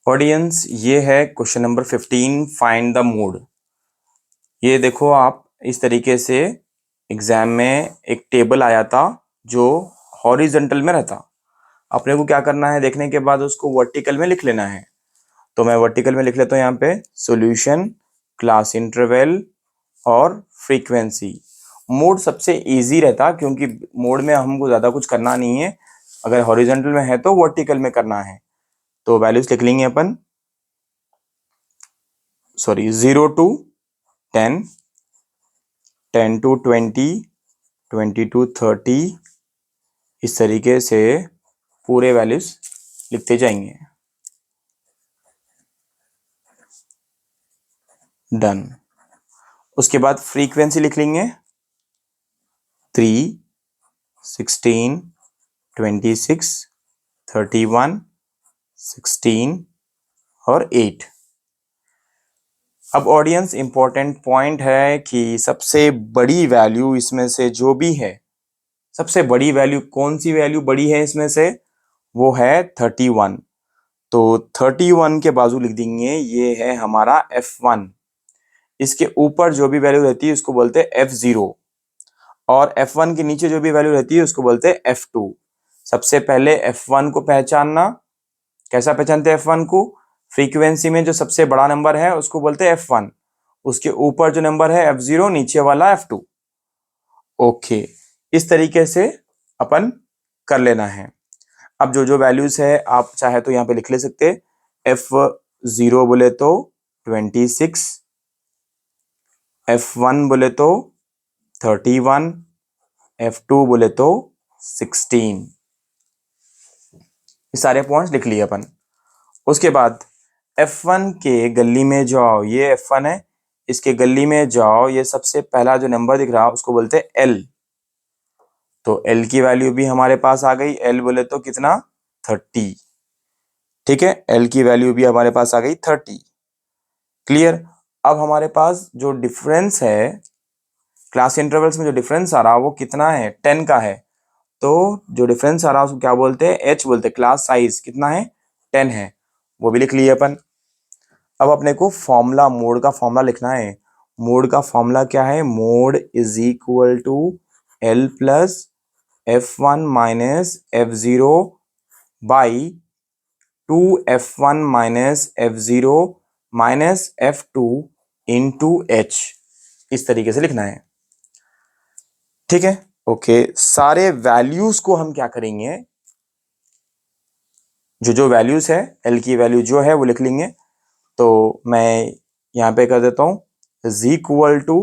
Audience, ये है question number 15, find the mode. ये देखो, आप इस तरीके से एग्जाम में एक टेबल आया था जो हॉरिजॉन्टल में रहता। अपने को क्या करना है, देखने के बाद उसको वर्टिकल में लिख लेना है। तो मैं वर्टिकल में लिख लेता हूँ यहाँ पे सॉल्यूशन, क्लास इंटरवल और फ्रीक्वेंसी। मोड सबसे इजी रहता क्योंकि मोड में हमको ज़्यादा कुछ करना नहीं है। अगर हॉरिजॉन्टल में है तो वर्टिकल में करना है। तो वैल्यूज लिख लेंगे अपन, सॉरी 0 to 10, 10 to 20, 20 to 30, इस तरीके से पूरे वैल्यूज लिखते जाएंगे। डन। उसके बाद फ्रीक्वेंसी लिख लेंगे 3, 16, 26, 31, 16 और 8। अब ऑडियंस, इंपॉर्टेंट पॉइंट है कि सबसे बड़ी वैल्यू इसमें से जो भी है, सबसे बड़ी वैल्यू कौन सी वैल्यू बड़ी है इसमें से, वो है 31। तो 31 के बाजू लिख देंगे ये है हमारा F1। इसके ऊपर जो भी वैल्यू रहती है उसको बोलते हैं F0, और F1 के नीचे जो भी वैल्यू रहती है उसको बोलते हैं F2। सबसे पहले F1 को पहचानना। कैसा पहचानते हैं F1 को? फ्रीक्वेंसी में जो सबसे बड़ा नंबर है उसको बोलते हैं F1, उसके ऊपर जो नंबर है F0, नीचे वाला F2। ओके, इस तरीके से अपन कर लेना है। अब जो जो वैल्यूज है आप चाहे तो यहाँ पे लिख ले सकते। F0 बोले तो 26, F1 बोले तो 31, F2 बोले तो 16। ये सारे पॉइंट्स लिख लिए अपन। उसके बाद F1 के गली में जाओ, ये F1 है, इसके गली में जाओ, ये सबसे पहला जो नंबर दिख रहा है उसको बोलते हैं L। तो L की वैल्यू भी हमारे पास आ गई। L बोले तो कितना? 30। ठीक है, L की वैल्यू भी हमारे पास आ गई 30। क्लियर। अब हमारे पास जो डिफरेंस है क्लास इंटरवल्स में, जो डिफरेंस आ रहा है वो कितना है? 10 का है। तो जो डिफरेंस आ रहा है उसको क्या बोलते हैं? H बोलते हैं। क्लास साइज कितना है? 10 है। वो भी लिख लिए अपन। अब अपने को फॉर्मूला, मोड का फॉर्मूला लिखना है। मोड का फॉर्मूला क्या है? Mode is equal to L plus F1 minus F0 by 2F1 minus F0 minus F2 into H। इस तरीके से लिखना है। ठीक है, ओके। सारे वैल्यूज को हम क्या करेंगे, जो जो वैल्यूज है, L की वैल्यू जो है वो लिख लेंगे। तो मैं यहाँ पे कर देता हूँ इज इक्वल टू,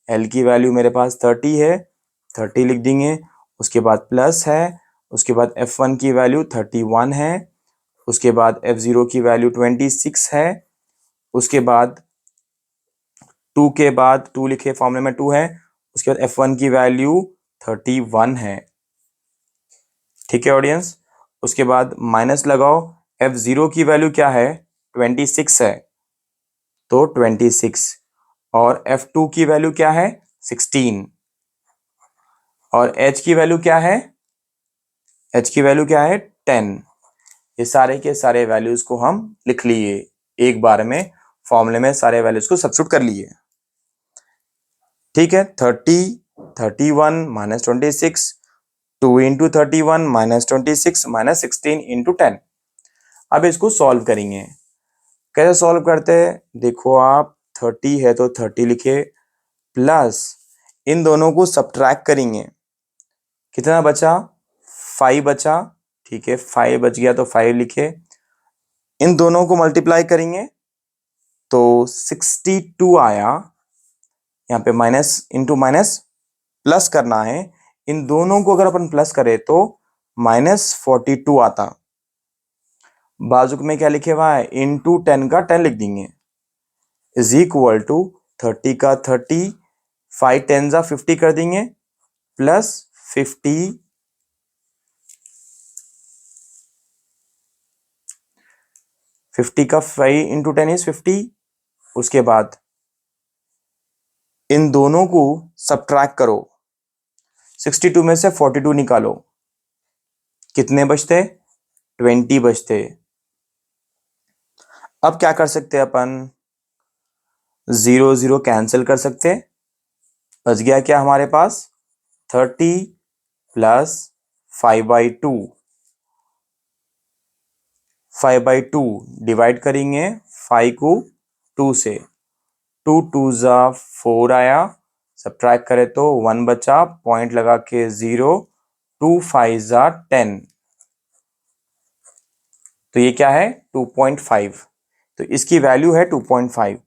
L की वैल्यू मेरे पास 30 है, 30 लिख देंगे। उसके बाद प्लस है, उसके बाद F1 की वैल्यू 31 है, उसके बाद F0 की वैल्यू 26 है, उसके बाद 2 के बाद 2 लिखे, फॉर्मूले में 2 है, उसके बाद F1 की वैल्यू 31 है। ठीक है ऑडियंस। उसके बाद माइनस लगाओ, F0 की वैल्यू क्या है? 26 है, तो 26, और F2 की वैल्यू क्या है? 16, और H की वैल्यू क्या है? H की वैल्यू क्या है? 10। ये सारे के सारे वैल्यूज को हम लिख लिए एक बार में, फॉर्मूले में सारे वैल्यूज को सब्स्टिट्यूट कर लिए। ठीक है, 30, 31 minus 26, 2 into 31 minus 26 minus 16 into 10। अब इसको सॉल्व करेंगे। कैसे सॉल्व करते हैं? देखो आप, 30 है तो 30 लिखे, प्लस इन दोनों को सब्ट्रैक्ट करेंगे। कितना बचा? 5 बचा। ठीक है, 5 बच गया तो 5 लिखे। इन दोनों को मल्टीप्लाई करेंगे तो 62 आया। यहाँ पे माइनस इंटू माइनस प्लस करना है। इन दोनों को अगर अपन प्लस करें तो -42 आता। बाजू में क्या लिखे हुआ है? इंटू 10 का 10 लिख देंगे, इज इक्वल टू 30 का 30, 5 10 जा 50 कर देंगे, प्लस 50, 50 का 5 इंटू 10 इज 50। उसके बाद इन दोनों को सब्ट्रैक्ट करो, 62 में से 42 निकालो, कितने बचते? 20 बचते। अब क्या कर सकते हैं अपन, 0 0 कैंसिल कर सकते हैं, बच गया क्या हमारे पास 30 प्लस 5/2, 5/2 डिवाइड करेंगे 5 को 2 से, 2 2 जा 4 आया, सब्ट्रैक्ट करें तो 1 बचा, पॉइंट लगा के 0, 2 5 जा 10, तो ये क्या है 2.5, तो इसकी वैल्यू है 2.5,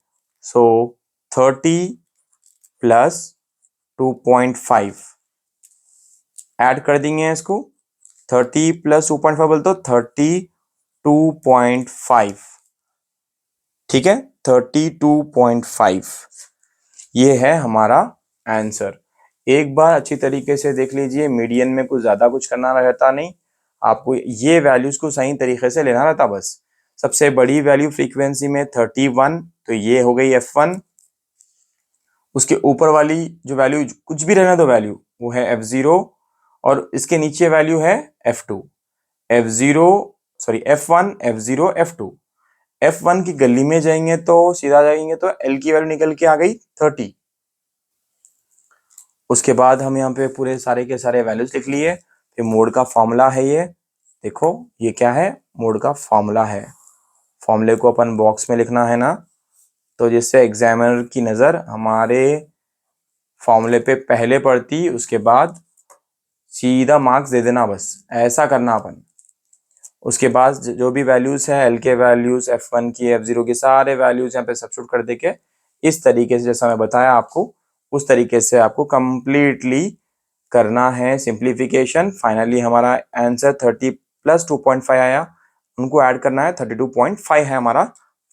सो 30 प्लस 2.5 ऐड कर देंगे इसको, 30 प्लस 2.5 बोलते तो 32.5, ठीक है 32.5, ये है हमारा आंसर। एक बार अच्छी तरीके से देख लीजिए, मीडियन में कुछ ज्यादा कुछ करना रहता नहीं, आपको ये वैल्यूज को सही तरीके से लेना रहता बस। सबसे बड़ी वैल्यू फ्रीक्वेंसी में 31, तो ये हो गई F1, उसके ऊपर वाली जो वैल्यू कुछ भी रहना दो वैल्यू वो है F0, और इसके नीचे वैल्यू है F2, F0 sorry F1 F0 F2, F1 की गली में जाएंगे तो सीधा जाएंगे तो L की वैल्यू निकल के आ गई 30, उसके बाद हम यहाँ पे पूरे सारे के सारे वैल्यूज लिख लिए, फिर मोड का फॉर्मूला है ये, देखो ये क्या है मोड का फॉर्मूला है, फॉर्मूले को अपन बॉक्स में लिखना है ना, तो जिससे एग्जामिनर की नजर हमारे फॉर्मूले पे पहले पड़ती, उसके बाद सीधा मार्क्स दे देना, बस ऐसा करना अपन। उसके बाद जो भी वैल्यूज है एल के वैल्यूज, F1 की F0 की सारे वैल्यूज यहाँ पे सब्स्टिट्यूट कर देके इस तरीके से जैसा मैं बताया आपको उस तरीके से आपको कंप्लीटली करना है सिंप्लीफिकेशन। फाइनली हमारा आंसर 30 प्लस 2.5 आया, उनको ऐड करना है, 32.5 है हमारा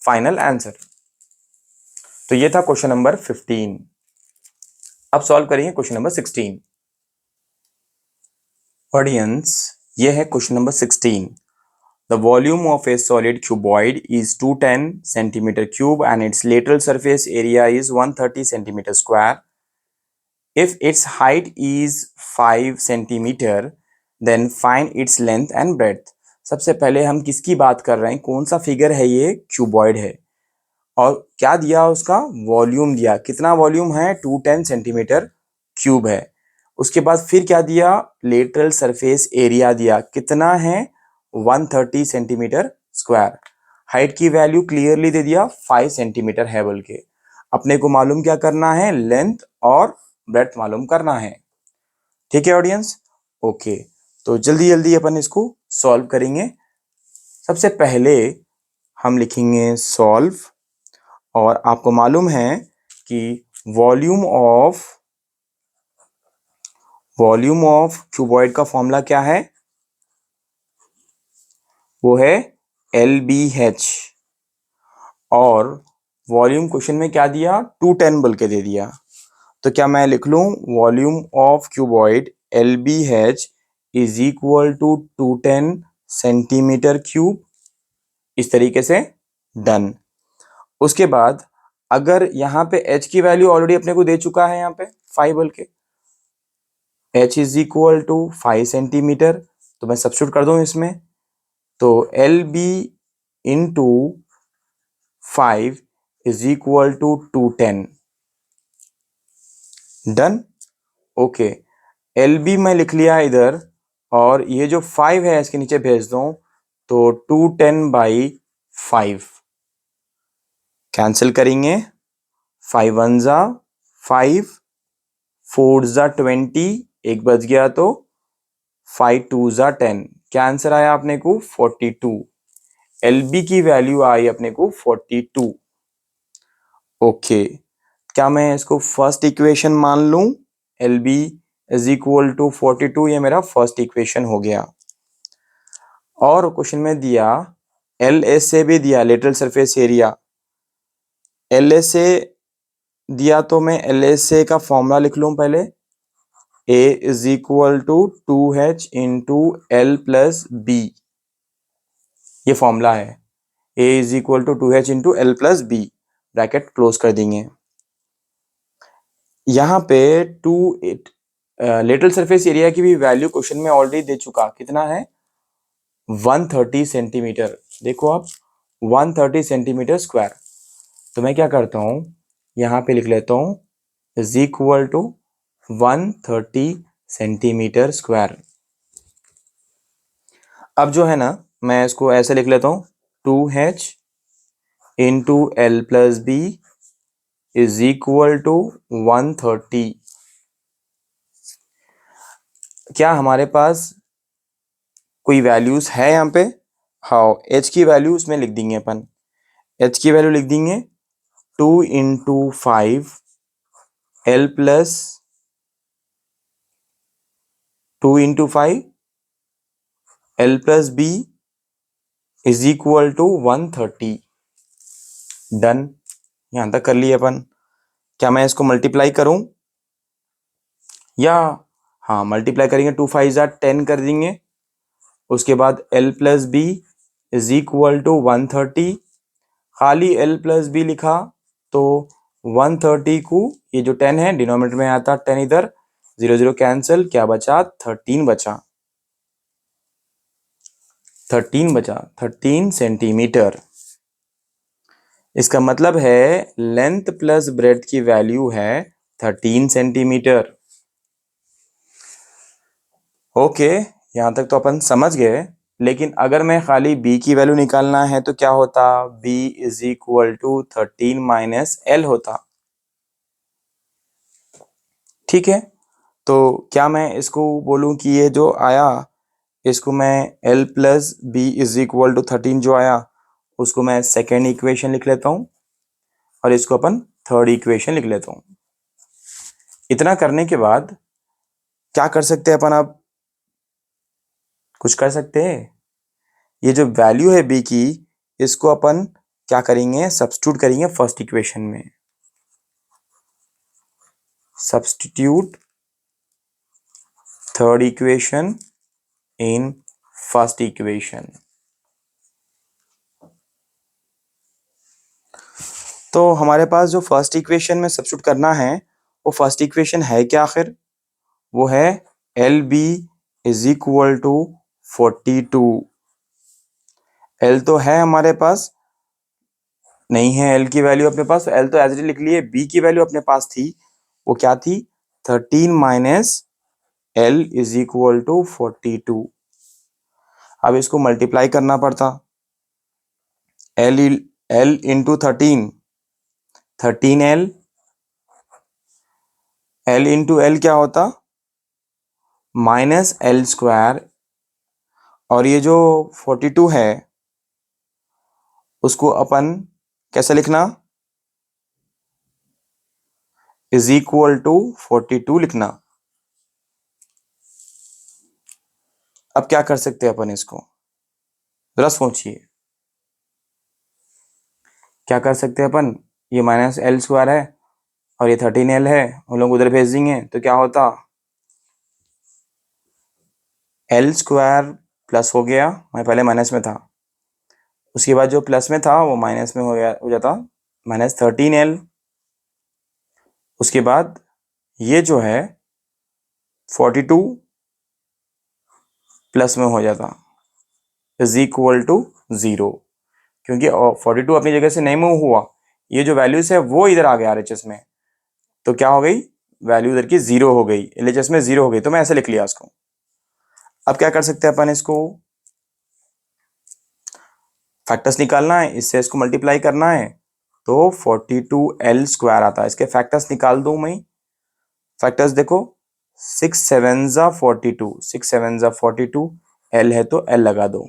फाइनल आंसर। तो ये था क्वेश्चन नंबर 15। अब सॉल्व करेंगे क्वेश्चन नंबर 16। ऑडियंस, ये है question number 16। The volume of a solid cuboid is 210 centimeter cube and its lateral surface area is 130 centimeter square. If its height is 5 centimeter, then find its length and breadth. सबसे पहले हम किसकी बात कर रहे हैं, कौन सा फिगर है ये, क्यूबॉइड है, और क्या दिया उसका वॉल्यूम दिया, कितना वॉल्यूम है 210 सेंटीमीटर क्यूब है। उसके बाद फिर क्या दिया, लेटरल सरफेस एरिया दिया, कितना है 130 सेंटीमीटर स्क्वायर। हाइट की वैल्यू क्लियरली दे दिया 5 सेंटीमीटर है बोल के। अपने को मालूम क्या करना है, लेंथ और ब्रेड्थ मालूम करना है। ठीक है ऑडियंस, ओके, तो जल्दी जल्दी अपन इसको सॉल्व करेंगे। सबसे पहले हम लिखेंगे सॉल्व, और आपको मालूम है कि वॉल्यूम ऑफ क्यूबॉइड का फॉर्मूला क्या है, वो है LBH, और वॉल्यूम क्वेश्चन में क्या दिया 210 बोल के दे दिया, तो क्या मैं लिख लूं volume of cuboid LBH is equal to 210 centimetre cube, इस तरीके से डन। उसके बाद अगर यहाँ पे H की वैल्यू ऑलरेडी अपने को दे चुका है, यहाँ पे 5 बोल के, H is equal to 5 centimetre, तो मैं सब्स्टिट्यूट कर दूं इसमें, तो LB into 5 is equal to 210, done. Okay, LB मैं लिख लिया इधर, और ये जो 5 है इसके नीचे भेज दो, तो 210/5 कैंसिल करेंगे, 5 1 जा 5, 4 जा 20, एक बच गया तो 5 2 जा 10, क्या आंसर आया अपने को 42। LB की वैल्यू आई अपने को 42। ओके, क्या मैं इसको फर्स्ट इक्वेशन मान लूं, LB इज इक्वल टू 42, ये मेरा फर्स्ट इक्वेशन हो गया। और क्वेश्चन में दिया LSA भी दिया, लेटरल सरफेस एरिया, LSA दिया, तो मैं LSA का फॉर्मूला लिख लूं पहले, A is equal to 2H into L plus b, ये फॉर्मूला है, A is equal to 2H into L plus b, bracket close कर देंगे। यहाँ पे लेटरल सरफेस एरिया की भी वैल्यू क्वेश्चन में ऑलरेडी दे चुका, कितना है 130 सेंटीमीटर, देखो आप 130 सेंटीमीटर स्क्वायर। तो मैं क्या करता हूँ, यहाँ पे लिख लेता हूँ is equal to 130 centimetre square. अब जो है ना, मैं इसको ऐसे लिख लेता हूँ 2h into l plus b is equal to 130। क्या हमारे पास कोई वैल्यूज है यहाँ पे? हाँ, एच की वैल्यू उसमें लिख देंगे अपन। एच की वैल्यू लिख देंगे 2 × 5 l plus 2 × 5 l plus b is equal to 130। Done, यहां तक कर लिए अपन। क्या मैं इसको मल्टीप्लाई करूं या? हाँ, मल्टीप्लाई करेंगे, 2 × 5 = 10 कर देंगे। उसके बाद l plus b is equal to 130। खाली एल प्लस बी लिखा तो 130 को, ये जो 10 है डिनोमिनेटर में आता, 10 इधर, 0 0 कैंसिल, क्या बचा? 13 बचा। 13 बचा, 13 सेंटीमीटर। इसका मतलब है लेंथ प्लस ब्रेड्थ की वैल्यू है 13 सेंटीमीटर। ओके, यहां तक तो अपन समझ गए। लेकिन अगर मैं खाली b की वैल्यू निकालना है तो क्या होता? b is equal to 13 minus l होता। ठीक है, तो क्या मैं इसको बोलूं कि ये जो आया, इसको मैं l plus b is equal to 13 जो आया, उसको मैं सेकेंड इक्वेशन लिख लेता हूं और इसको अपन थर्ड इक्वेशन लिख लेता हूं। इतना करने के बाद क्या कर सकते हैं अपन? अब कुछ कर सकते हैं। ये जो वैल्यू है b की, इसको अपन क्या करेंगे? सब्स्टिट्यूट करेंगे फर्स्ट इक्वेशन में। Substitute third equation in first equation. तो हमारे पास जो फर्स्ट इक्वेशन में सब्स्टिट्यूट करना है, वो फर्स्ट इक्वेशन है क्या आखिर? वो है l b is equal to 42। L तो है हमारे पास, नहीं है एल की वैल्यू अपने पास, एल तो एज इट इज लिख लिए। बी की वैल्यू अपने पास थी, वो क्या थी? 13 minus l is equal to 42। अब इसको मल्टीप्लाई करना पड़ता। L l into 13, 13 l into l क्या होता? Minus l square. और ये जो 42 है, उसको अपन कैसे लिखना? इज इक्वल टू 42 लिखना। अब क्या कर सकते हैं अपन इसको? जरा सोचिए, क्या कर सकते हैं अपन? ये माइनस एल स्क्वायर है और ये 13 एल है, हम लोग उधर भेज देंगे तो क्या होता? एल स्क्वायर प्लस हो गया, मैं पहले माइनस में था, उसके बाद जो प्लस में था वो माइनस में हो गया, हो जाता -13 एल। उसके बाद ये जो है 42 प्लस में हो जाता इज इक्वल टू 0, क्योंकि 42 अपनी जगह से नहीं मूव हुआ, ये जो वैल्यूज है वो इधर आ गया आरएचएस में, तो क्या हो गई? वैल्यू इधर की 0 हो गई, एलएचएस में 0 हो गई, तो मैं ऐसे लिख लिया इसको। अब क्या कर सकते हैं अपन? इसको फैक्टर्स निकालना है, इससे इसको मल्टीप्लाई करना है, तो 42 एल स्क्वायर आता है। इसके फैक्टर्स निकाल दूं मैं। फैक्टर्स देखो, 6 7 ज़ा 42, 6 7 ज़ा 42, एल है तो एल लगा दो।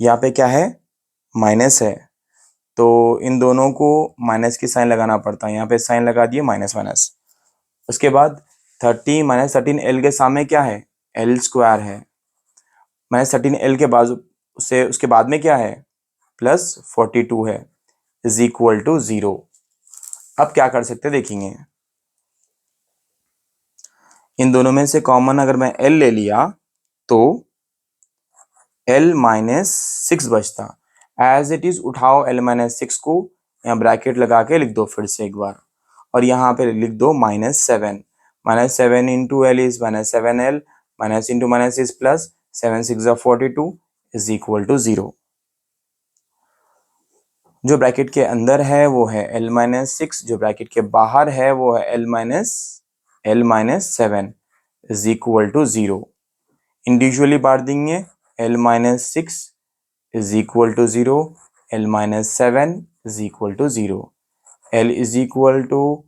यहाँ पे क्या है? माइनस है, तो इन दोनों को माइनस की साइन लगाना पड़ता है, यहाँ पे साइन लगा दिए माइनस माइनस। उसके बाद 30 -13 एल के सामने क्या है? एल स्क्वायर है। -13 एल के बाद से उसके बाद में क्या है? +42 है, इज इक्वल टू 0। अब क्या कर सकते हैं देखेंगे। इन दोनों में से कॉमन अगर मैं एल ले लिया तो L-6 बचता। एज इट इज उठाओ L-6 को, यहाँ ब्रैकेट लगा के लिख दो फिर से एक बार, और यहाँ पे लिख दो -7। -7 into L is -7L, minus into minus is plus, 7 6 ज़ा 42 इज इक्वल टू 0। जो ब्रैकेट के अंदर है वो है L-6, जो ब्रैकेट के बाहर है वो है L-7 is equal to 0। Individually बांट देंगे, L-6 is equal to 0, L-7 is equal to 0, L is equal to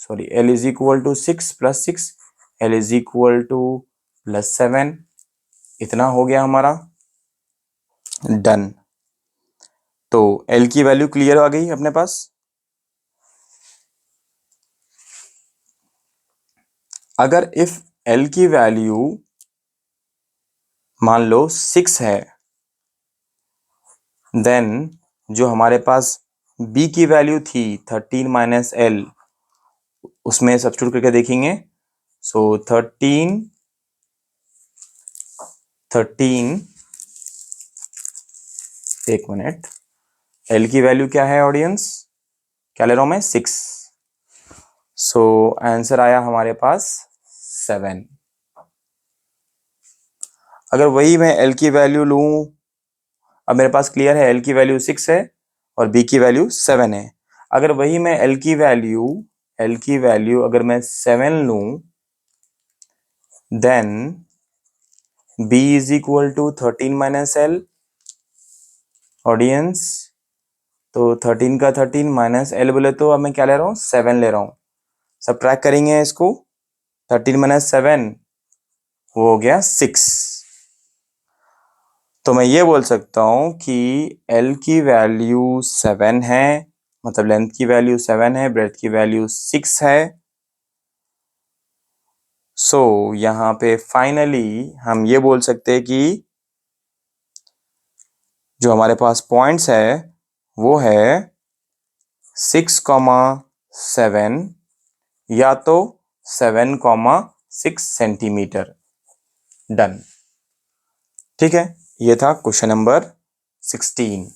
L is equal to 6 plus 6, L is equal to plus 7। इतना हो गया हमारा, डन। तो L की वैल्यू क्लियर आ गई अपने पास। अगर इफ L की वैल्यू मान लो 6 है, देन जो हमारे पास B की वैल्यू थी 13 माइनस L, उसमें सब्स्टिट्यूट करके देखेंगे। सो 13 एक मिनट, L की वैल्यू क्या है ऑडियंस, क्या ले रहा हूं मैं, 6। सो आंसर आया हमारे पास 7। अगर वही मैं L की वैल्यू लूं, अब मेरे पास क्लियर है L की वैल्यू 6 है और B की वैल्यू 7 है। अगर वही मैं L की वैल्यू अगर मैं 7 लूं, then B is equal to 13 minus L audience. तो 13 का 13 माइनस L बोले तो अब मैं क्या ले रहा हूँ, 7 ले रहा हूँ। सब ट्रैक करेंगे इसको, 13 माइनस 7 वो हो गया 6। तो मैं ये बोल सकता हूँ कि L की वैल्यू 7 है, मतलब लेंथ की वैल्यू 7 है, ब्रेथ की वैल्यू 6 है। सो यहाँ पे फाइनली हम ये बोल सकते हैं कि जो हमारे पास पॉइंट्स है वो है 6,7 या तो 7,6 सेंटीमीटर। डन। ठीक है, ये था क्वेश्चन नंबर 16।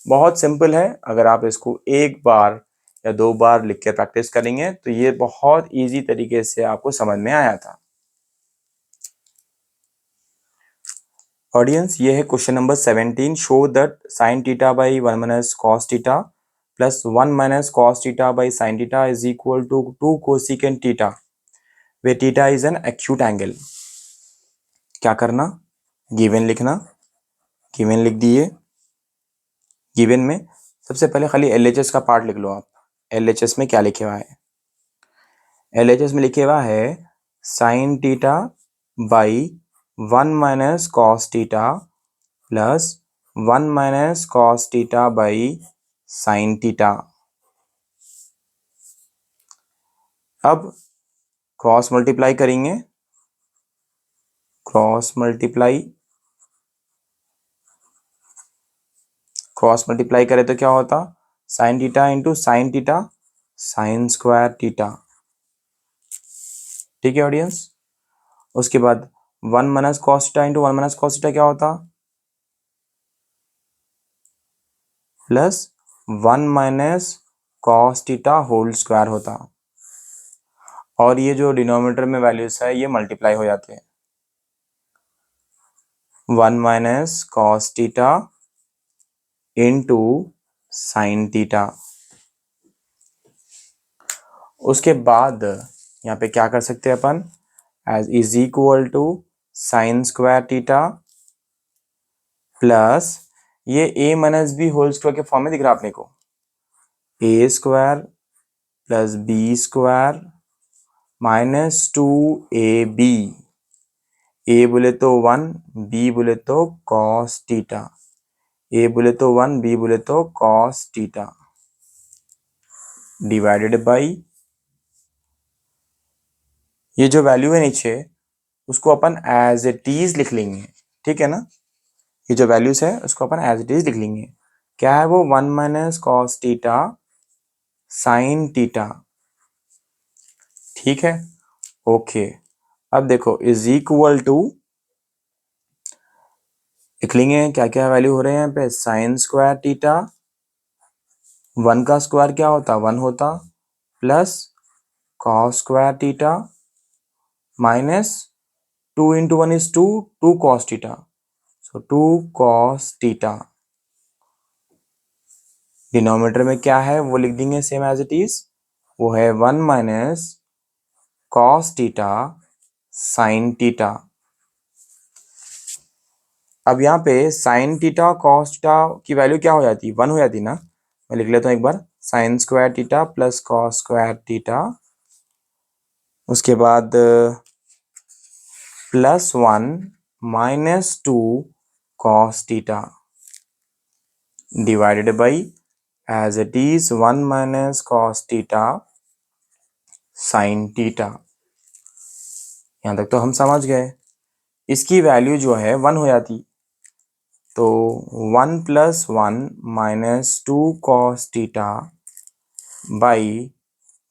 बहुत सिंपल है, अगर आप इसको एक बार या दो बार लिख के प्रैक्टिस करेंगे तो ये बहुत इजी तरीके से आपको समझ में आया था। ऑडियंस, ये है question number 17। Show that sine theta by 1 minus cos theta plus 1 minus cos theta by sine theta is equal to 2 cosecant theta where theta is an acute angle. क्या करना, गिवन लिखना, गिवन लिख दिए। Given में सबसे पहले खाली LHS का पार्ट लिख लो आप। LHS में क्या लिखे हुआ है, LHS में लिखे हुआ है sine theta by 1 minus cos theta plus 1 minus cos theta by sine theta. अब क्रॉस मल्टीप्लाई करेंगे, क्रॉस मल्टीप्लाई, क्रॉस मल्टीप्लाई करें तो क्या होता, sine theta into sine theta sine square theta. ठीक है ऑडियंस। उसके बाद 1 minus cos theta into 1 minus cos theta क्या होता, plus 1 minus cos theta whole square होता। और ये जो डिनोमिनेटर में वैल्यूज है ये मल्टीप्लाई हो जाते हैं। 1 minus cos theta into sine theta. उसके बाद यहाँ पे क्या कर सकते हैं अपन, as is equal to sine square theta plus ये a minus B whole square के फॉर्म में दिख रहा है अपने को, A square plus B square minus 2ab। A बोले तो 1, बी बोले तो कॉस थीटा, ए बोले तो 1, बी बोले तो कॉस थीटा डिवाइडेड बाई ये जो वैल्यू है नीचे उसको अपन एज इट इज लिख लेंगे। ठीक है ना, ये जो वैल्यूज है उसको अपन एज इट इज लिख लेंगे। क्या है वो, 1 minus cos theta sine theta. ठीक है, ओके। अब देखो इज इक्वल टू लिख लेंगे, क्या क्या वैल्यू हो रहे हैं यहाँ पे, साइन स्क्वायर थीटा, 1 का स्क्वायर क्या होता, 1 होता, plus cos square theta minus 2 into 1 is 2, 2 cos theta, so 2 cos theta. Denominator में क्या है वो लिख देंगे सेम एज इट इज, वो है 1 minus cos theta sine theta. अब यहाँ पे साइन थीटा कॉस थीटा की वैल्यू क्या हो जाती है, 1 हो जाती ना। मैं लिख लेता हूँ एक बार, sine square theta plus cos square theta, उसके बाद +1 -2 cos theta divided by as it is 1 minus cos theta sine theta. यहां तक तो हम समझ गए। इसकी वैल्यू जो है 1 हो जाती, तो 1 + 1 -2 cos theta by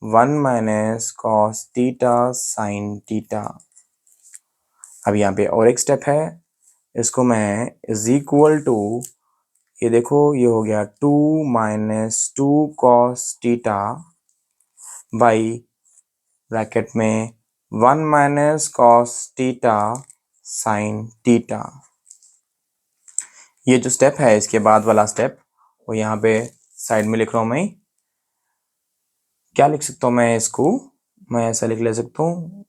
1 minus cos theta sine theta. अब यहाँ पे और एक स्टेप है, इसको मैं इज इक्वल टू, ये देखो ये हो गया 2 - 2 cos थीटा बाई ब्रैकेट में 1 minus cos theta sine theta. ये जो स्टेप है इसके बाद वाला स्टेप वो यहाँ पे साइड में लिख रहा हूँ मैं। क्या लिख सकता हूँ मैं इसको, मैं ऐसा लिख ले सकता हूँ,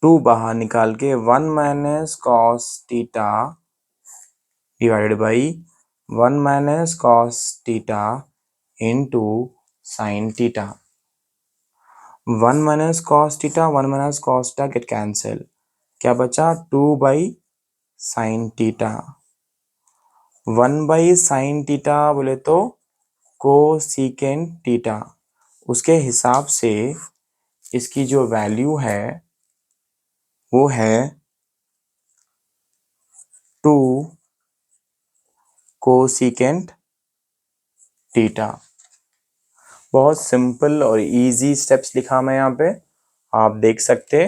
2 बाहर निकाल के 1 minus cos theta divided by 1 minus cos theta into sine theta. 1 minus cos theta 1 minus cos theta get cancel, क्या बचा 2 by sine theta. 1 by sine theta बोले तो कोसेकेंट थीटा, उसके हिसाब से इसकी जो वैल्यू है वो है 2 कोसेकेंट थीटा। बहुत सिंपल और इजी स्टेप्स लिखा मैं यहाँ पे, आप देख सकते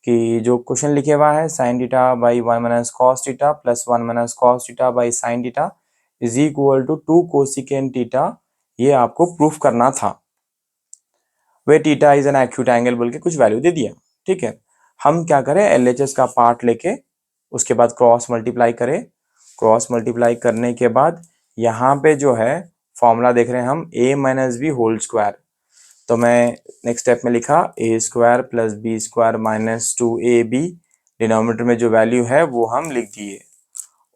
कि जो क्वेश्चन लिखे हुआ है sine theta by 1 minus cos theta plus 1 minus cos theta by sine theta is equal to 2 cosecant theta, ये आपको प्रूफ करना था। Where theta is an acute angle बोल के कुछ वैल्यू दे दिया, ठीक है। हम क्या करें, एलएचएस का पार्ट लेके उसके बाद क्रॉस मल्टीप्लाई करें। क्रॉस मल्टीप्लाई करने के बाद यहाँ पे जो है फॉर्मूला देख रहे हैं हम a minus B whole square, तो मैं नेक्स्ट स्टेप में लिखा a square plus B square minus 2ab, denominator में जो वैल्यू है वो हम लिख दिए।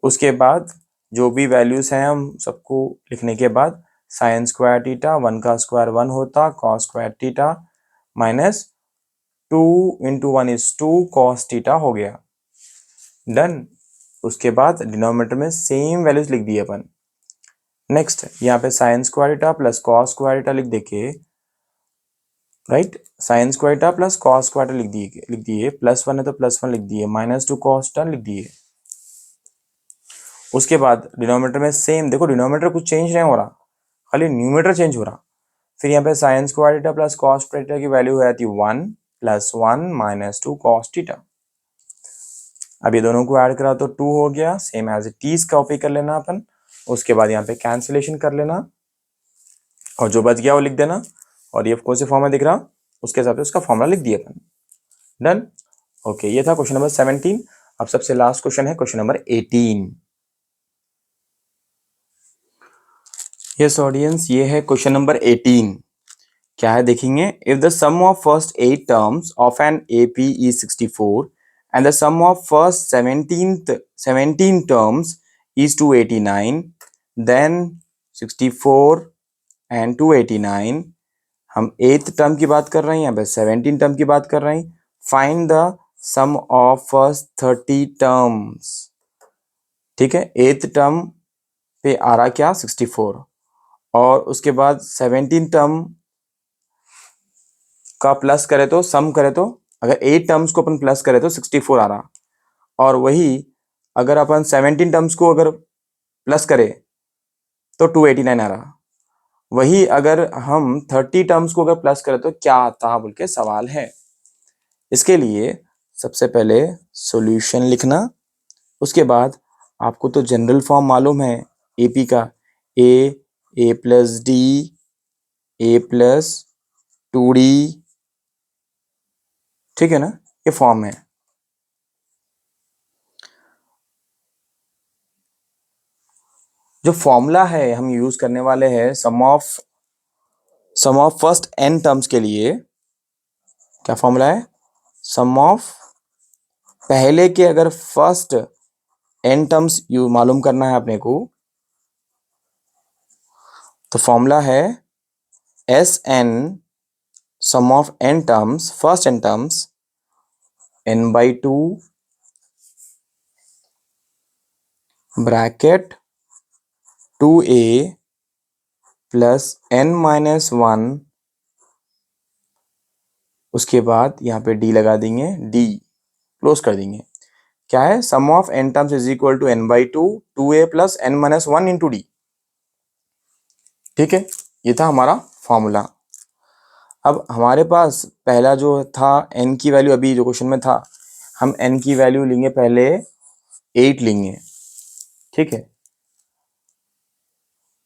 उसके बाद जो भी वैल्यूज हैं हम सबको लिखने के बाद साइन स्क्वायर थीटा 1 का स्क्वायर 1 होता, cos square theta minus 2 into 1 is 2 cos theta हो गया, डन। उसके बाद डिनोमिनेटर में सेम वैल्यूज लिख दिए अपन। नेक्स्ट यहाँ पे sign square theta plus cos square theta लिख देके, right, sign square theta plus cos square theta लिख दिए, +1 है तो +1 लिख दिए, -2 कॉस थीटा लिख दिए। उसके बाद डिनोमिनेटर में सेम, देखो डिनोमिनेटर कुछ चेंज नहीं हो रहा, खाली न्यूमरेटर चेंज हो रहा। फिर यहाँ पे sign square theta plus cos square theta की वैल्यू हो जाती है 1 + 1 -2 कॉस थीटा। अब ये दोनों को ऐड करा तो 2 हो गया, same as it is copy कर लेना अपन। उसके बाद यहाँ पे कैंसिलेशन कर लेना और जो बच गया वो लिख देना, और ये कौन से फॉर्म में दिख रहा उसके हिसाब से उसका फॉर्मूला लिख दिया अपन, डन। ओके, ये था क्वेश्चन नंबर 17। अब सबसे लास्ट क्वेश्चन है क्वेश्चन नंबर 18। यस ऑडियंस, ये है क्वेश्चन नंबर 18। क्या है देखेंगे, if the sum of first 8 terms of an AP is 64 and the sum of first 17 terms is 289, then 64 and 289, हम 8th टर्म की बात कर रहे हैं, यहाँ पे 17 टर्म की बात कर रहे हैं। Find the sum of first 30 terms, ठीक है। 8th टर्म पे आ रहा क्या 64, और उसके बाद 17 टर्म का प्लस करे तो, सम करे तो, अगर 8 टर्म्स को अपन प्लस करे तो 64 आ रहा, और वही अगर अपन 17 टर्म्स को अगर प्लस करे तो 289 आ रहा। वही अगर हम 30 टर्म्स को अगर प्लस करें तो क्या आता बोल के सवाल है। इसके लिए सबसे पहले सॉल्यूशन लिखना, उसके बाद आपको तो जनरल फॉर्म मालूम है एपी का, ए प्लस डी, ए प्लस 2d, ठीक है ना, ये फॉर्म है। जो फॉर्मूला है हम यूज करने वाले हैं सम ऑफ फर्स्ट n टर्म्स के लिए, क्या फॉर्मूला है? सम ऑफ पहले के अगर फर्स्ट n टर्म्स यू मालूम करना है अपने को, तो फॉर्मूला है Sn sum of n terms, first n terms n/2 bracket 2a plus n-1, उसके बाद यहाँ पे d लगा देंगे, d क्लोज कर देंगे। क्या है? Sum of n terms is equal to n/2 2a plus n-1 into d। ठीक है, ये था हमारा फॉर्मूला। अब हमारे पास पहला जो था n की वैल्यू, अभी जो क्वेश्चन में था, हम n की वैल्यू लेंगे पहले 8 लेंगे। ठीक है,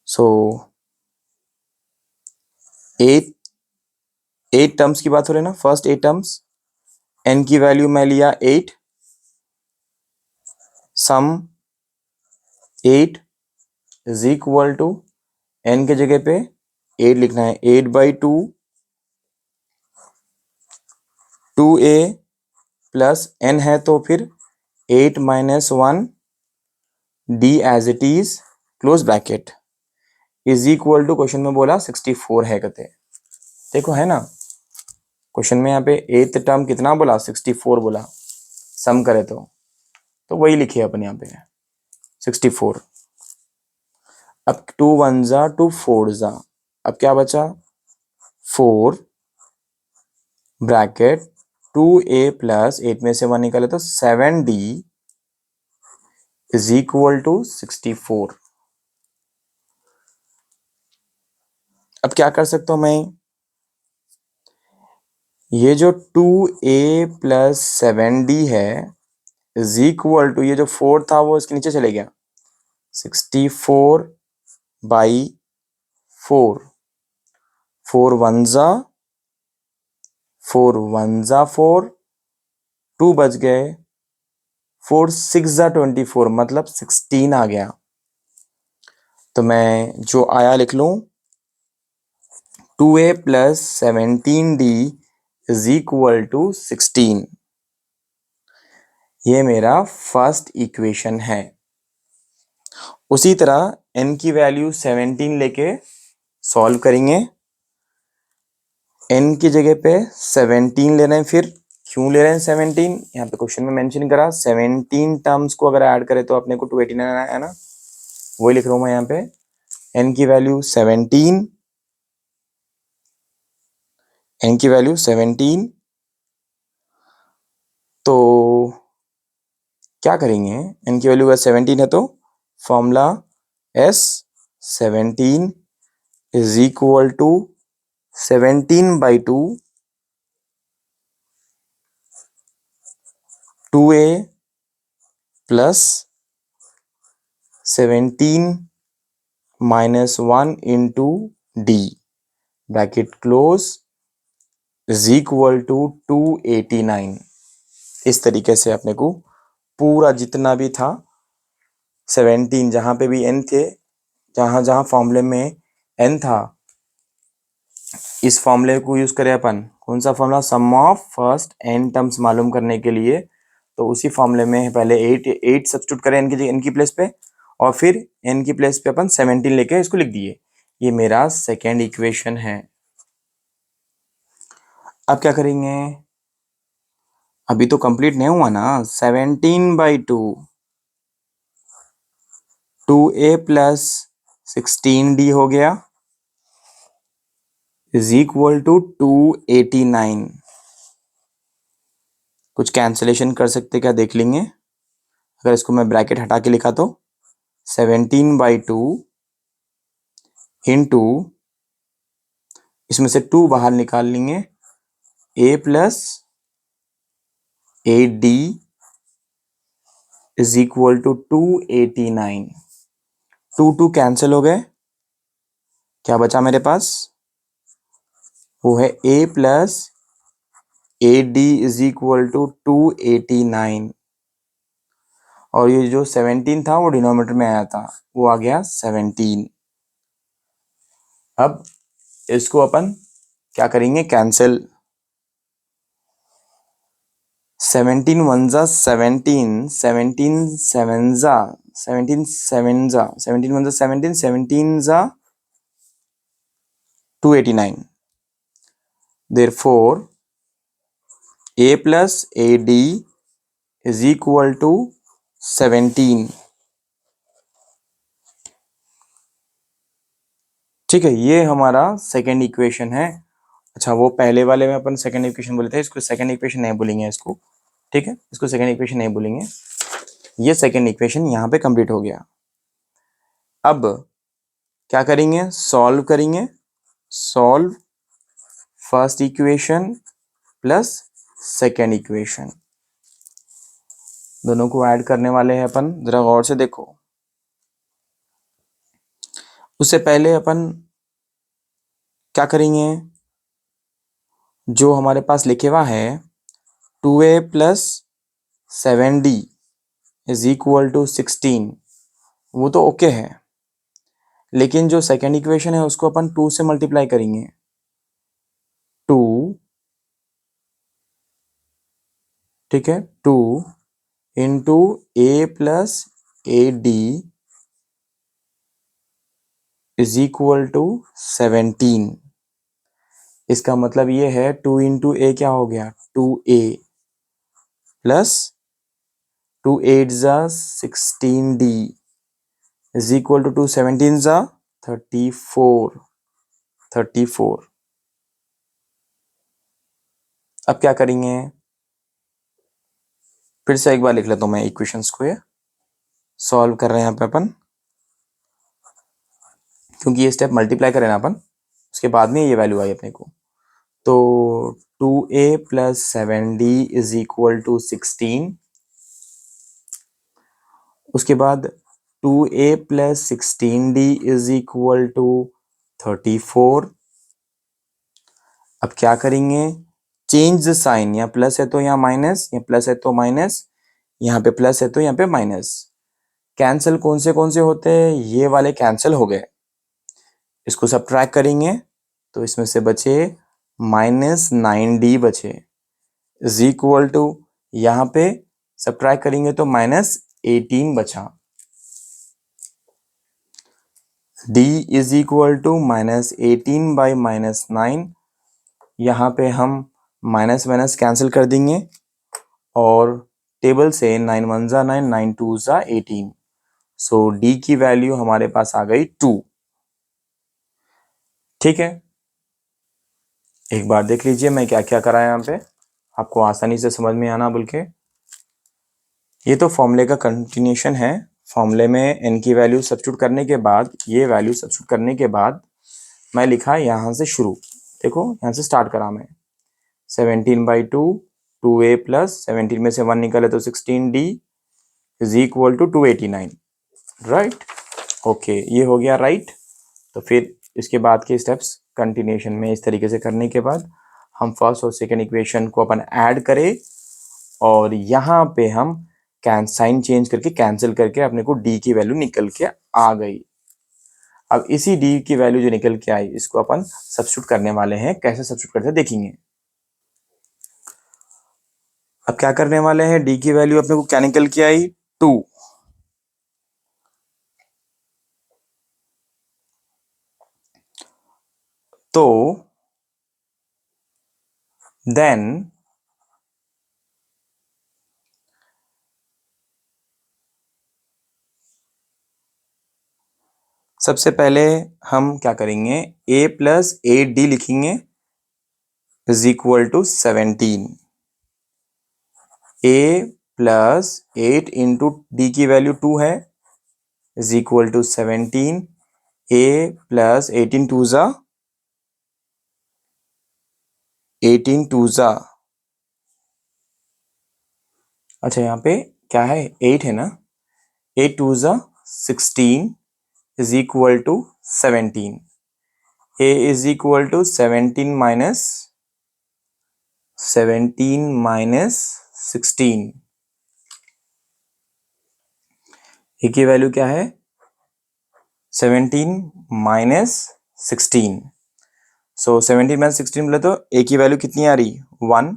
सो 8 टर्म्स की बात हो रही है ना, फर्स्ट 8 टर्म्स, n की वैल्यू मैं लिया 8, सम 8 इज इक्वल टू n के जगह पे 8 लिखना है, 8/2 2a प्लस n है तो फिर 8-1 d as it is close bracket is equal to, question में बोला 64 है कहते। देखो है ना, क्वेश्चन में यहाँ पे 8th टर्म कितना बोला? 64 बोला, सम करे तो वही लिखे अपन यहाँ पे 64। अब 2 1 जा 2 4 जा, अब क्या बचा? 4 ब्रैकेट 2a प्लस 8 में से 1 निकाले तो 7d इज इक्वल टू 64। अब क्या कर सकता हूं मैं? ये जो 2a प्लस 7d है इज इक्वल टू, ये जो 4 था वो इसके नीचे चले गया, 64/4, 4 1 जा 4, 2 बच गए, 4 6 जा 24, मतलब 16 आ गया। तो मैं जो आया लिख लूं, 2a plus 17d is equal to 16। ये मेरा फर्स्ट इक्वेशन है। उसी तरह n की वैल्यू 17 लेके सॉल्व करेंगे। n की जगह पे 17 ले रहे हैं, फिर क्यों ले रहे हैं 17? यहाँ पे क्वेश्चन में मेंशन करा 17 टर्म्स को अगर ऐड करें तो अपने को 289 आया ना, वही लिख रहा हूं मैं यहाँ पे। n की वैल्यू 17, n की वैल्यू 17, तो क्या करेंगे? n की वैल्यू अगर 17 है तो formula S17 is equal to 17/2 2a plus 17-1 into d bracket close is equal to 289। इस तरीके से अपने को पूरा जितना भी था 17, जहां पे भी n थे, जहां जहां फॉर्मूले में n था, इस फॉर्मूले को यूज करें अपन। कौन सा formula? Sum of first n terms मालूम करने के लिए। तो उसी फॉर्मूले में पहले 8 सब्स्टिट्यूट करें n की प्लेस पे, और फिर n की प्लेस पे अपन 17 लेके इसको लिख दिए। ये मेरा सेकेंड इक्वेशन है। अब क्या करेंगे? अभी तो कंप्लीट नहीं हुआ ना। 17/2 2a प्लस 16d हो गया इज इक्वल टू 289। कुछ कैंसिलेशन कर सकते क्या देख लेंगे। अगर इसको मैं ब्रैकेट हटा के लिखा तो 17/2 इंटू, इसमें से 2 बाहर निकाल लेंगे, a plus 8d is equal to 289। 2 cancel हो गए, क्या बचा मेरे पास? वो है a plus 8d is equal to 289। और ये जो 17 था वो डिनोमिनेटर में आया था, वो आ गया 17। अब इसको अपन क्या करेंगे, कैंसिल। 17 वन जा 17, 17 सेवन जा 17, 7 जा 17 वन जा 17, 17 जा 289। Therefore a plus ad is equal to 17। ठीक है, ये हमारा सेकेंड इक्वेशन है। अच्छा, वो पहले वाले में अपन सेकेंड इक्वेशन बोले थे, इसको सेकेंड इक्वेशन नहीं बोलेंगे इसको। ठीक है, इसको सेकेंड इक्वेशन नहीं बोलेंगे। ये सेकेंड इक्वेशन यहाँ पे कंप्लीट हो गया। अब क्या करेंगे, सॉल्व करेंगे। Solve first equation plus second equation, दोनों को ऐड करने वाले हैं अपन। जरा गौर से देखो। उससे पहले अपन क्या करेंगे, जो हमारे पास लिखे हुआ है 2a plus 7d is equal to 16, वो तो ओके है। लेकिन जो सेकेंड इक्वेशन है उसको अपन 2 से मल्टीप्लाई करेंगे। 2, ठीक है, 2 into a plus a d is equal to 17। इसका मतलब ये है 2 इंटू ए क्या हो गया, 2a प्लस 2 8 जा 16d इज इक्वल टू 2 17 जा 34। अब क्या करेंगे, फिर से एक बार लिख लेता हूं मैं इक्वेशंस को। ये सॉल्व कर रहे हैं यहाँ पे अपन, क्योंकि ये स्टेप मल्टीप्लाई करें ना अपन, उसके बाद में ये वैल्यू आई अपने को। तो 2a plus 7d is equal to 16। उसके बाद 2a plus 16d is equal to 34। अब क्या करेंगे, चेंज द साइन, यहाँ प्लस है तो यहाँ माइनस, यहाँ प्लस है तो माइनस, यहाँ पे प्लस है तो यहाँ पे माइनस। कैंसिल कौन से होते हैं, ये वाले कैंसिल हो गए। इसको सब्ट्रैक्ट करेंगे तो इसमें से बचे -9d बचे इज इक्वल टू, यहाँ पे सब्ट्रैक्ट करेंगे तो -18 बचा। d is equal to -18 by -9। यहाँ पे हम माइनस माइनस कैंसिल कर देंगे और टेबल से 9 1 जा 9, 9 2 जा 18। सो d की वैल्यू हमारे पास आ गई 2। ठीक है, एक बार देख लीजिए मैं क्या क्या करा यहाँ पे, आपको आसानी से समझ में आना बोल के। ये तो फॉर्मूले का कंटिन्यूशन है। फॉर्मूले में n की वैल्यू सब्स्टिट्यूट करने के बाद, ये वैल्यू सब्स्टिट्यूट करने के बाद मैं लिखा यहाँ से शुरू। देखो यहाँ से स्टार्ट करा मैं, 17/2, 2a प्लस 17 में से 1 निकले तो 16d is equal to 289। Right, okay, ये हो गया राइट। तो फिर इसके बाद के स्टेप्स कंटिन्यूशन में इस तरीके से करने के बाद हम फर्स्ट और सेकेंड इक्वेशन को अपन ऐड करें और यहाँ पे हम साइन चेंज करके कैंसिल करके अपने को d की वैल्यू निकल के आ गई। अब इसी d की वैल्यू जो निकल के आई, इसको अपन सब्स्टिट्यूट करने वाले हैं। कैसे सब्स्टिट्यूट करते हैं देखेंगे। अब क्या करने वाले हैं, d की वैल्यू अपने को क्या निकल के आई, 2। तो देन सबसे पहले हम क्या करेंगे, a प्लस 8d लिखेंगे is equal to 17। a plus 8 into d की वैल्यू 2 है is equal to 17। a plus 18 टू जा 18 टू जा, अच्छा यहाँ पे क्या है, 8 है ना, 8 टू जा 16 is equal to 17। a is equal to 17 minus 16। A की वैल्यू क्या है 17 माइनस 16। सो 17 माइनस 16 बोले तो ए की वैल्यू कितनी आ रही 1,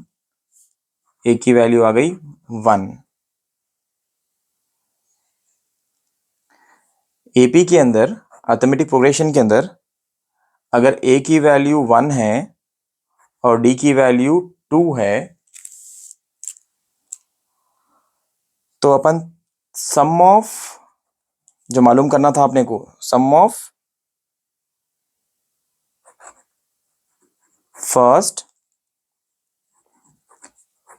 ए की वैल्यू आ गई 1। एपी के अंदर अर्थमेटिक प्रोग्रेशन के अंदर अगर ए की वैल्यू 1 है और डी की वैल्यू 2 है तो अपन सम ऑफ जो मालूम करना था अपने को, सम ऑफ फर्स्ट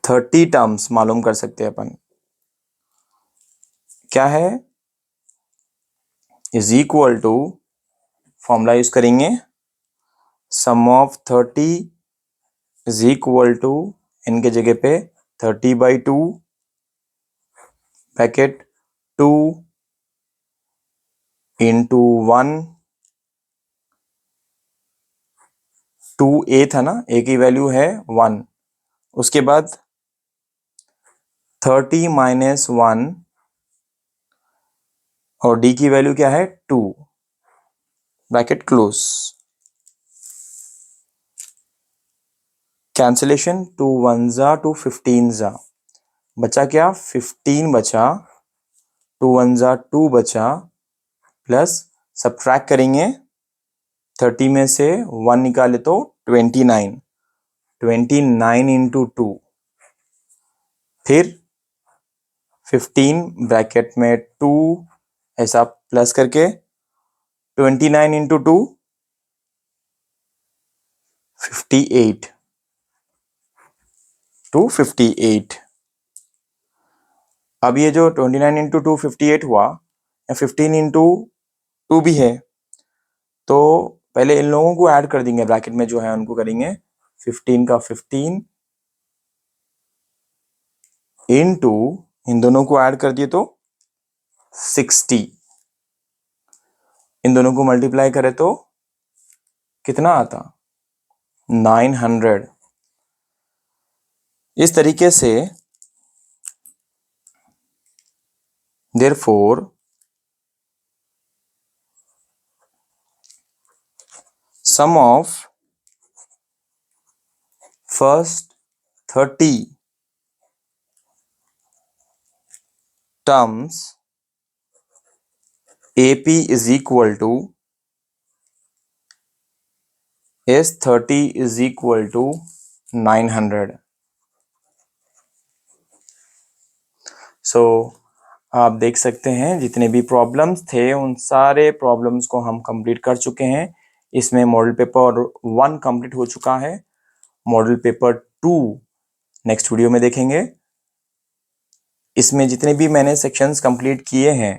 30 टर्म्स मालूम कर सकते हैं अपन। क्या है is equal to, formula use करेंगे, sum of 30 is equal to इनके जगह पे 30/2 ब्रैकेट 2 इंटू 1, 2a था ना, a की वैल्यू है 1, उसके बाद 30 माइनस 1 और d की वैल्यू क्या है 2 ब्रैकेट क्लोज, कैंसिलेशन 2 1 जा 2 15 जा, बचा क्या 15 बचा, 2 1 जा 2 बचा, प्लस सब्ट्रैक्ट करेंगे 30 में से 1 निकाले तो 29, 29 इंटू 2, फिर 15 ब्रैकेट में 2 ऐसा प्लस करके 29 इंटू 2 58 टू 58। अब ये जो 29 इंटू 2 58 हुआ, या 15 इंटू 2 भी है, तो पहले इन लोगों को ऐड कर देंगे, ब्रैकेट में जो है उनको करेंगे 15 का 15 इंटू इन दोनों को ऐड कर दिए तो 60, इन दोनों को मल्टीप्लाई करें तो कितना आता 900। इस तरीके से therefore sum of first 30 terms AP is equal to S30 is equal to 900। सो आप देख सकते हैं जितने भी प्रॉब्लम्स थे उन सारे प्रॉब्लम्स को हम कंप्लीट कर चुके हैं। इसमें मॉडल पेपर 1 कंप्लीट हो चुका है, मॉडल पेपर 2 नेक्स्ट वीडियो में देखेंगे। इसमें जितने भी मैंने सेक्शंस कंप्लीट किए हैं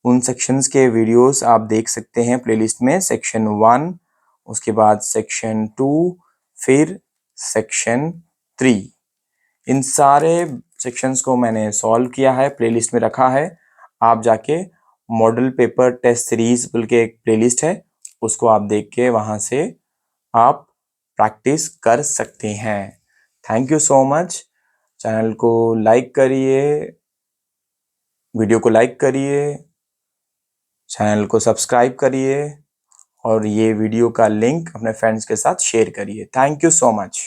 उन सेक्शंस के वीडियोस आप देख सकते हैं प्लेलिस्ट में, सेक्शन 1, उसके बाद सेक्शन 2, फिर सेक्शन 3। इन सारे सेक्शंस को मैंने सॉल्व किया है, प्लेलिस्ट में रखा है। आप जाके मॉडल पेपर टेस्ट सीरीज बोल के एक प्लेलिस्ट है, उसको आप देख के वहां से आप प्रैक्टिस कर सकते हैं। Thank you so much. Channel को लाइक करिए, वीडियो को लाइक करिए, चैनल को सब्सक्राइब करिए और ये वीडियो का लिंक अपने फ्रेंड्स के साथ शेयर करिए। Thank you so much.